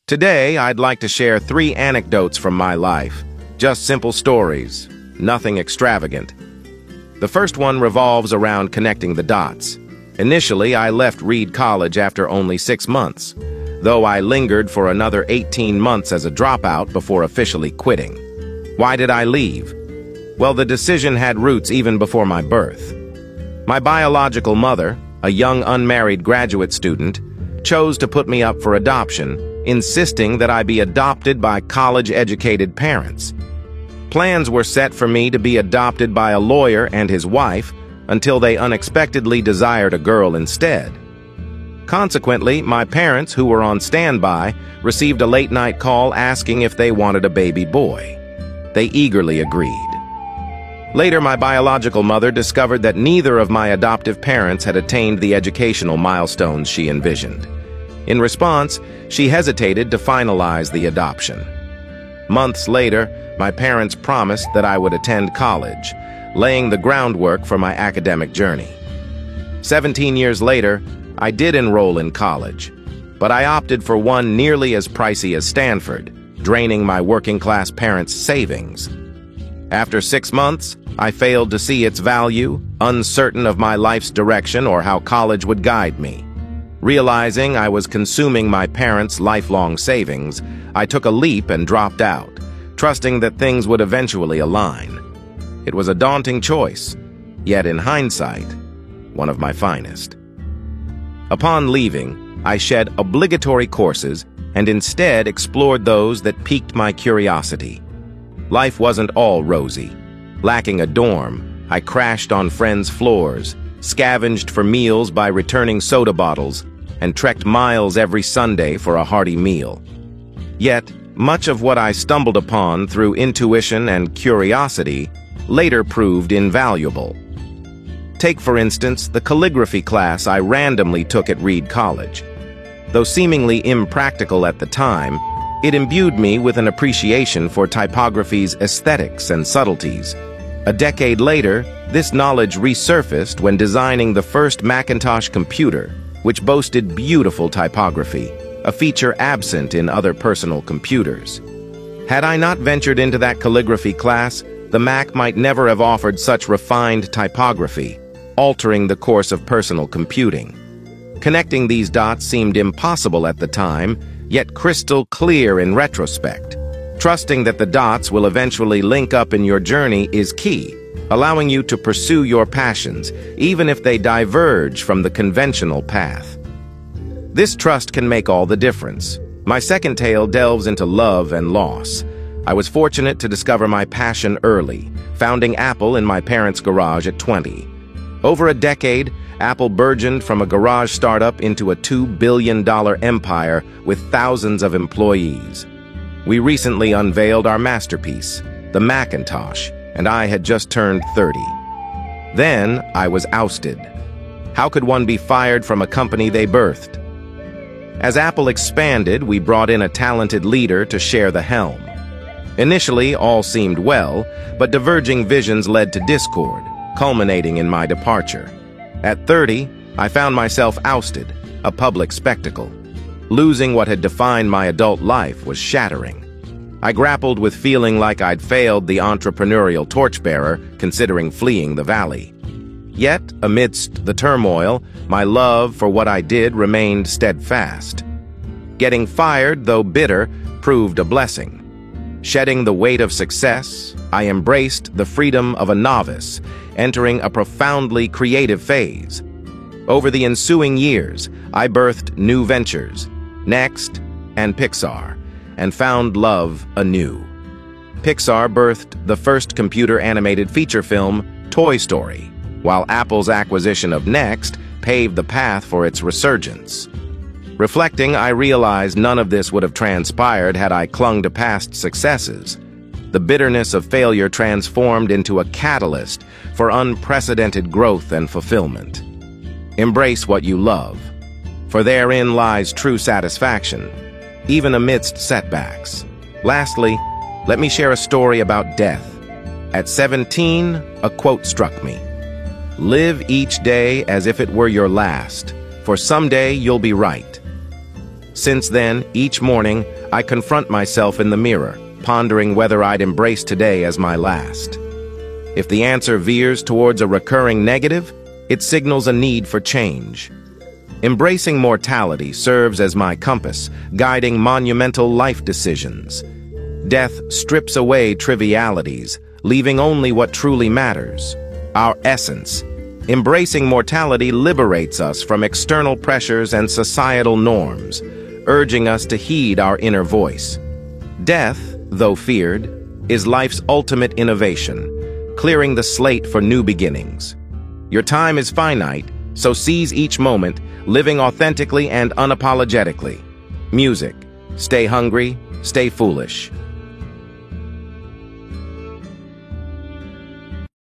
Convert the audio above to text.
Today, I'd like to share 3 anecdotes from my life. Just simple stories, nothing extravagant. The first one revolves around connecting the dots. Initially, I left Reed College after only 6 months, though I lingered for another 18 months as a dropout before officially quitting. Why did I leave? Well, the decision had roots even before my birth. My biological mother, a young unmarried graduate student, chose to put me up for adoption, insisting that I be adopted by college-educated parents. Plans were set for me to be adopted by a lawyer and his wife until they unexpectedly desired a girl instead. Consequently, my parents, who were on standby, received a late-night call asking if they wanted a baby boy. They eagerly agreed. Later, my biological mother discovered that neither of my adoptive parents had attained the educational milestones she envisioned. In response, she hesitated to finalize the adoption. Months later, my parents promised that I would attend college, laying the groundwork for my academic journey. 17 years later, I did enroll in college, but I opted for one nearly as pricey as Stanford, draining my working-class parents' savings. After 6 months, I failed to see its value, uncertain of my life's direction or how college would guide me. Realizing I was consuming my parents' lifelong savings, I took a leap and dropped out, trusting that things would eventually align. It was a daunting choice, yet in hindsight, one of my finest. Upon leaving, I shed obligatory courses and instead explored those that piqued my curiosity. Life wasn't all rosy. Lacking a dorm, I crashed on friends' floors, scavenged for meals by returning soda bottles, and trekked miles every Sunday for a hearty meal. Yet, much of what I stumbled upon through intuition and curiosity later proved invaluable. Take, for instance, the calligraphy class I randomly took at Reed College. Though seemingly impractical at the time, it imbued me with an appreciation for typography's aesthetics and subtleties. A decade later, this knowledge resurfaced when designing the first Macintosh computer, which boasted beautiful typography, a feature absent in other personal computers. Had I not ventured into that calligraphy class, the Mac might never have offered such refined typography, altering the course of personal computing. Connecting these dots seemed impossible at the time, yet crystal clear in retrospect. Trusting that the dots will eventually link up in your journey is key, allowing you to pursue your passions, even if they diverge from the conventional path. This trust can make all the difference. My second tale delves into love and loss. I was fortunate to discover my passion early, founding Apple in my parents' garage at 20. Over a decade, Apple burgeoned from a garage startup into a $2 billion empire with thousands of employees. We recently unveiled our masterpiece, the Macintosh, and I had just turned 30. Then I was ousted. How could one be fired from a company they birthed? As Apple expanded, we brought in a talented leader to share the helm. Initially, all seemed well, but diverging visions led to discord, culminating in my departure. At 30, I found myself ousted, a public spectacle. Losing what had defined my adult life was shattering. I grappled with feeling like I'd failed the entrepreneurial torchbearer, considering fleeing the valley. Yet, amidst the turmoil, my love for what I did remained steadfast. Getting fired, though bitter, proved a blessing. Shedding the weight of success, I embraced the freedom of a novice, entering a profoundly creative phase. Over the ensuing years, I birthed new ventures, Next and Pixar, and found love anew. Pixar birthed the first computer-animated feature film, Toy Story, while Apple's acquisition of Next paved the path for its resurgence. Reflecting, I realized none of this would have transpired had I clung to past successes. The bitterness of failure transformed into a catalyst for unprecedented growth and fulfillment. Embrace what you love, for therein lies true satisfaction, even amidst setbacks. Lastly, let me share a story about death. At 17, a quote struck me. "Live each day as if it were your last, for someday you'll be right." Since then, each morning, I confront myself in the mirror, pondering whether I'd embrace today as my last. If the answer veers towards a recurring negative, it signals a need for change. Embracing mortality serves as my compass, guiding monumental life decisions. Death strips away trivialities, leaving only what truly matters, our essence. Embracing mortality liberates us from external pressures and societal norms, urging us to heed our inner voice. Death, though feared, is life's ultimate innovation, clearing the slate for new beginnings. Your time is finite, so seize each moment, living authentically and unapologetically. Music. Stay hungry, stay foolish.